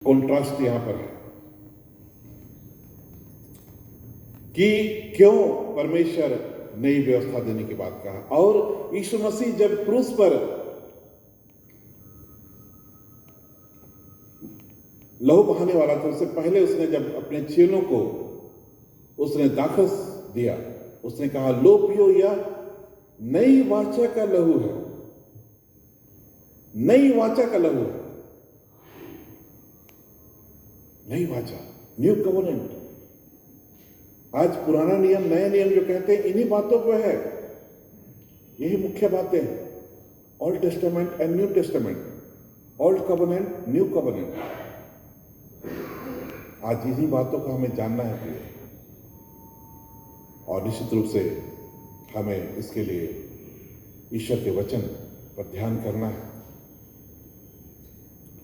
Contrast यहां पर है कि क्यों परमेश्वर नई व्यवस्था देने की बात कहा। और यीशु मसीह जब क्रूस पर लहू बहाने वाला था, उससे पहले उसने जब अपने चेलों को उसने दाखरस दिया, उसने कहा लो पियो, यह नई वाचा का लहू है, नई वाचा का लहू है, नई वाचा, न्यू कवनेंट। आज पुराना नियम नया नियम जो कहते हैं इन्हीं बातों पर है, यही मुख्य बातें हैं। Old testament and new testament, old covenant, new covenant. आज इन्हीं बातों को हमें जानना है प्रिय, और निश्चित रूप से हमें इसके लिए ईश्वर के वचन पर ध्यान करना है,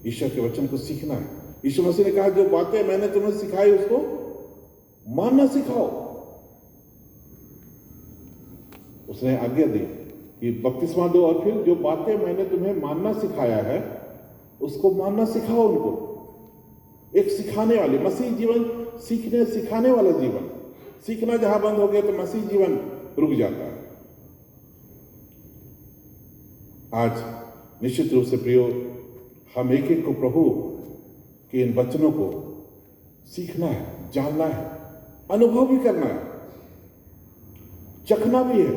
ईश्वर के वचन को सीखना है। यीशु मसीह ने कहा जो बातें मैंने तुम्हें सिखाई उसको मानना सिखाओ। उसने आज्ञा दी कि बपतिस्मा दो और फिर जो बातें मैंने तुम्हें मानना सिखाया है उसको मानना सिखाओ उनको। एक सिखाने वाली मसीह जीवन, सीखने सिखाने वाला जीवन। सीखना जहां बंद हो गया तो मसीह जीवन रुक जाता है। आज निश्चित रूप से प्रियो, हम एक एक को प्रभु के इन वचनों को सीखना है, जानना है, अनुभव भी करना है, चखना भी है,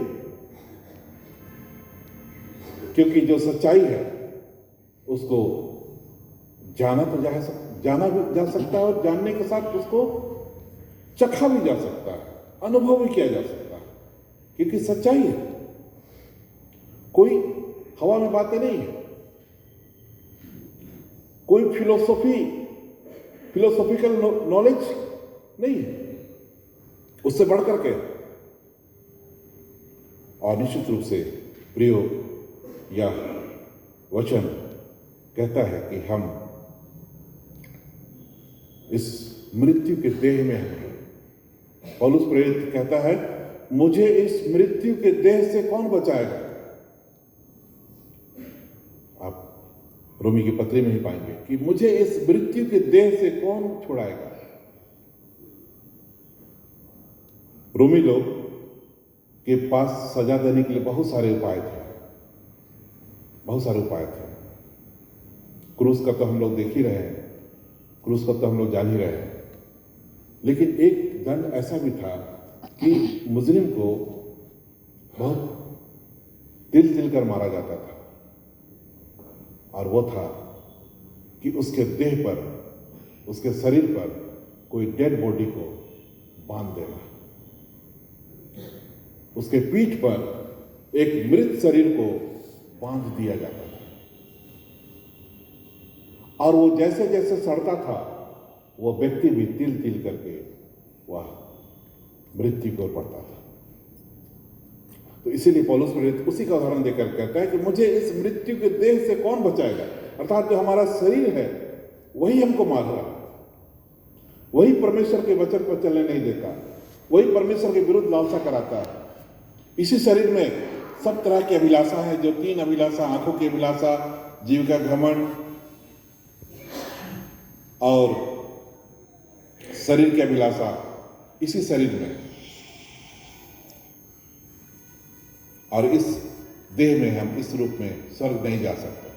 क्योंकि जो सच्चाई है उसको जाना भी जा सकता है और जानने के साथ उसको चखा भी जा सकता है, अनुभव भी किया जा सकता है, क्योंकि सच्चाई है, कोई हवा में बातें नहीं है, कोई फिलोसॉफिकल नॉलेज नहीं है उससे बढ़कर के। और निश्चित रूप से प्रियो, यह वचन कहता है कि हम इस मृत्यु के देह में हैं। पौलुस प्रेरित कहता है मुझे इस मृत्यु के देह से कौन बचाएगा। आप रोमी की पत्री में ही पाएंगे कि मुझे इस मृत्यु के देह से कौन छुड़ाएगा। रोमी लोग के पास सजा देने के लिए बहुत सारे उपाय थे। क्रूस का तो हम लोग देख ही रहे हैं, क्रूस का तो हम लोग जान ही रहे हैं, लेकिन एक दंड ऐसा भी था कि मुजरिम को बहुत तिल कर मारा जाता था, और वो था कि उसके देह पर, उसके शरीर पर कोई डेड बॉडी को बांध देना, उसके पीठ पर एक मृत शरीर को बांध दिया जाता था, और वो जैसे जैसे सड़ता था वो व्यक्ति भी तिल करके वह मृत्यु को पड़ता था। तो इसीलिए पौलुस प्रेरित उसी का उदाहरण देकर कहता है कि मुझे इस मृत्यु के देह से कौन बचाएगा। अर्थात जो हमारा शरीर है वही हमको मार रहा है, वही परमेश्वर के वचन पर चलने नहीं देता, वही परमेश्वर के विरुद्ध लालसा कराता है। इसी शरीर में सब तरह की अभिलाषा है, जो 3 अभिलाषा, आंखों की अभिलाषा, जीव का घमंड और शरीर की अभिलाषा, इसी शरीर में। और इस देह में हम इस रूप में स्वर्ग नहीं जा सकते।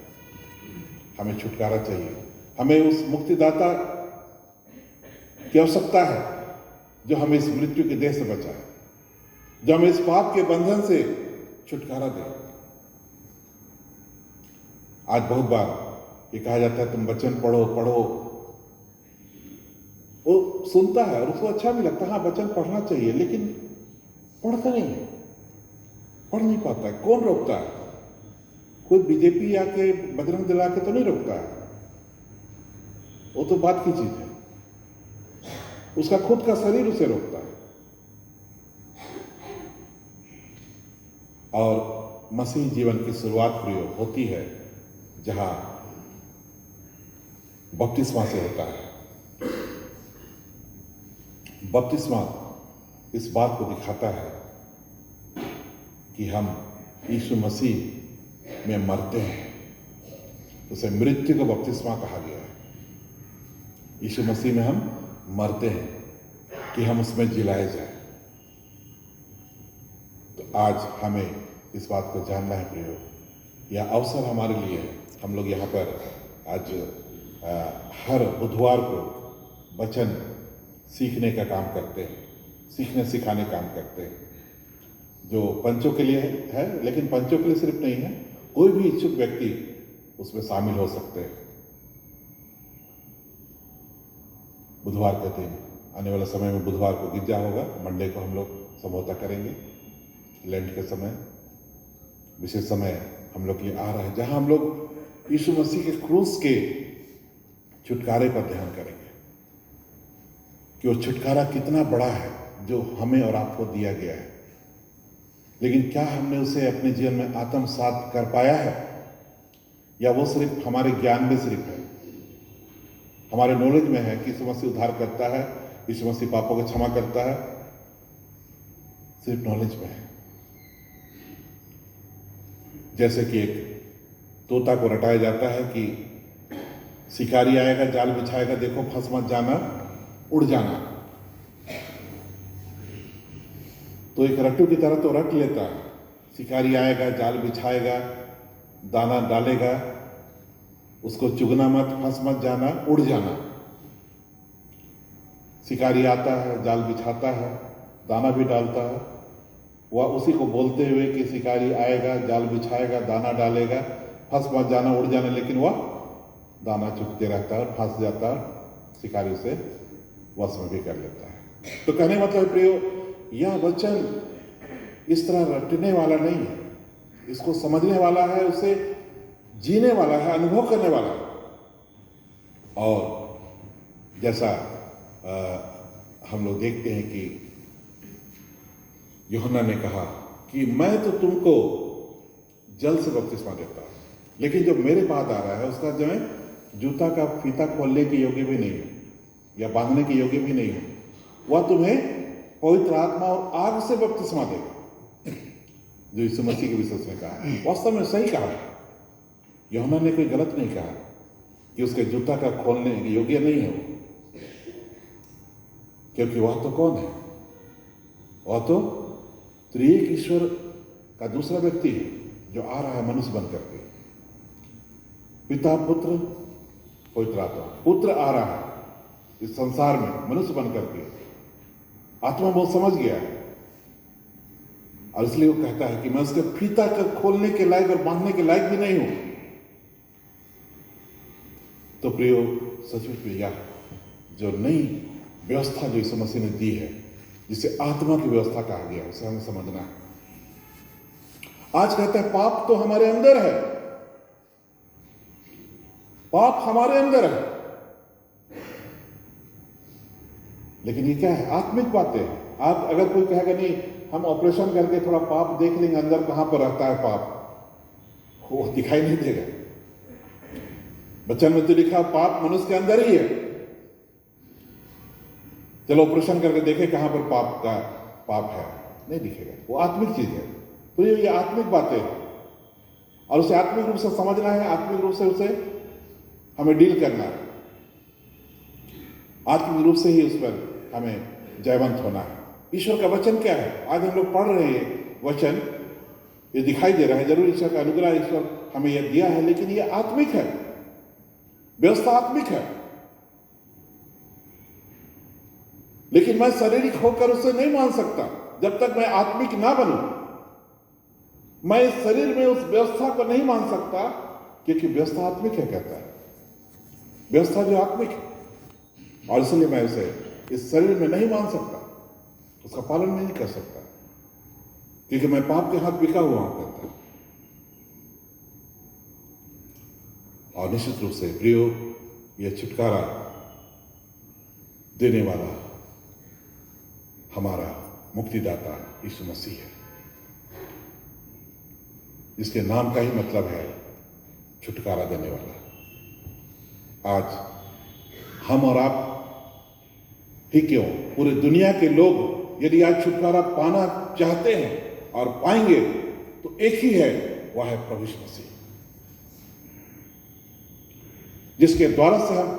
हमें छुटकारा चाहिए, हमें उस मुक्तिदाता की आवश्यकता है जो हमें इस मृत्यु के देह से बचाए, जो हमें इस पाप के बंधन से छुटकारा दे। आज बहुत बार ये कहा जाता है तुम वचन पढ़ो, वो सुनता है और उसको अच्छा भी लगता है, हाँ वचन पढ़ना चाहिए, लेकिन पढ़ता नहीं है, पढ़ नहीं पाता है। कौन रोकता है? कोई बीजेपी आके बजरंग दल आके तो नहीं रोकता है, वो तो बात की चीज है, उसका खुद का शरीर उसे रोकता है। और मसीह जीवन की शुरुआत प्रिय होती है जहां बपतिस्मा से होता है। बपतिस्मा इस बात को दिखाता है कि हम यीशु मसीह में मरते हैं, उसे मृत्यु का बपतिस्मा कहा गया है। यीशु मसीह में हम मरते हैं कि हम उसमें जिलाए जाए। तो आज हमें इस बात को जानना है प्रियो, यह अवसर हमारे लिए है। हम लोग यहाँ पर आज हर बुधवार को वचन सीखने का काम करते हैं, सीखने सिखाने काम करते हैं, जो पंचों के लिए है, लेकिन पंचों के लिए सिर्फ नहीं है, कोई भी इच्छुक व्यक्ति उसमें शामिल हो सकते हैं। बुधवार के दिन, आने वाला समय में बुधवार को गिरजा होगा, मंडे को हम लोग समझौता करेंगे। लेंट के समय, विशेष समय हम लोग के लिए आ रहा है, जहां हम लोग यीशु मसीह के क्रूस के छुटकारे पर ध्यान करेंगे कि वो छुटकारा कितना बड़ा है जो हमें और आपको दिया गया है। लेकिन क्या हमने उसे अपने जीवन में आत्मसात कर पाया है, या वो सिर्फ हमारे ज्ञान में सिर्फ है, हमारे नॉलेज में है कि यीशु मसीह उद्धार करता है, यीशु मसीह पापों को क्षमा करता है, सिर्फ नॉलेज में है। जैसे कि एक तोता को रटाया जाता है कि शिकारी आएगा, जाल बिछाएगा, देखो फंस मत जाना, उड़ जाना। तो एक रट्टू की तरह तो रट लेता है, शिकारी आएगा, जाल बिछाएगा, दाना डालेगा, उसको चुगना मत, फंस मत जाना, उड़ जाना। शिकारी आता है, जाल बिछाता है, दाना भी डालता है, वह उसी को बोलते हुए कि शिकारी आएगा, जाल बिछाएगा, दाना डालेगा, फंस मत जाना, उड़ जाना, लेकिन वह दाना चुगते रहता है और फंस जाता है, शिकारी उसे वश में भी कर लेता है। तो कहने मतलब प्रियो, यह वचन इस तरह रटने वाला नहीं है, इसको समझने वाला है, उसे जीने वाला है, अनुभव करने वाला है। और जैसा हम लोग देखते हैं कि यूहन्ना ने कहा कि मैं तो तुमको जल से बपतिस्मा देता हूं, लेकिन जो मेरे बाद आ रहा है उसका जो है जूता का फीता खोलने के योग्य भी नहीं है या बांधने के योग्य भी नहीं है, वह तुम्हें पवित्र आत्मा और आग से बपतिस्मा देगा, जो यीशु मसीह के विषय में कहा है। वास्तव में सही कहा, यूहन्ना ने कोई गलत नहीं कहा कि उसके जूता का खोलने के योग्य नहीं है वो, क्योंकि वह तो कौन है? वह तो त्रिएक ईश्वर का दूसरा व्यक्ति है जो आ रहा है मनुष्य बन करके। पिता, पुत्र, पवित्र आत्मा। पुत्र आ रहा है इस संसार में मनुष्य बन करके, आत्मा बहुत समझ गया है और इसलिए वो कहता है कि मैं उसके फीता का खोलने के लायक और बांधने के लायक भी नहीं हूं। तो प्रियो, सचमुच में यह जो नई व्यवस्था जो यीशु मसीह ने दी है, जिसे आत्मा की व्यवस्था कहा गया, उसे हमें समझना है। आज कहते हैं पाप तो हमारे अंदर है, पाप हमारे अंदर है, लेकिन ये क्या है? आत्मिक बातें। आप अगर कोई कहेगा नहीं हम ऑपरेशन करके थोड़ा पाप देख लेंगे अंदर कहां पर रहता है पाप, वो दिखाई नहीं देगा। वचन में तो लिखा पाप मनुष्य के अंदर ही है, चलो ऑपरेशन करके देखे कहां पर पाप है, नहीं दिखेगा। वो आत्मिक चीज है। तो ये आत्मिक बातें हैं और उसे आत्मिक रूप से समझना है, आत्मिक रूप से उसे हमें डील करना है, आत्मिक रूप से ही उस पर हमें जयवंत होना है। ईश्वर का वचन क्या है? आज हम लोग पढ़ रहे हैं वचन, ये दिखाई दे रहा है, जरूर ईश्वर का अनुग्रह, ईश्वर हमें यह दिया है, लेकिन ये आत्मिक है, व्यवस्था आत्मिक है। लेकिन मैं शारीरिक होकर उसे नहीं मान सकता जब तक मैं आत्मिक ना बनूं। मैं इस शरीर में उस व्यवस्था को नहीं मान सकता, क्योंकि व्यवस्था आत्मिक है, कहता है व्यवस्था जो आत्मिक है, और इसलिए मैं उसे इस शरीर में नहीं मान सकता, उसका पालन नहीं कर सकता, क्योंकि मैं पाप के हाथ बिका हुआ हूं, कहता है। और निश्चित रूप से प्रियो, यह छुटकारा देने वाला हमारा मुक्तिदाता यीशु मसीह है, जिसके नाम का ही मतलब है छुटकारा देने वाला। आज हम और आप ही क्यों, पूरे दुनिया के लोग यदि आज छुटकारा पाना चाहते हैं और पाएंगे तो एक ही है, वह है प्रभु यीशु मसीह, जिसके द्वारा से हम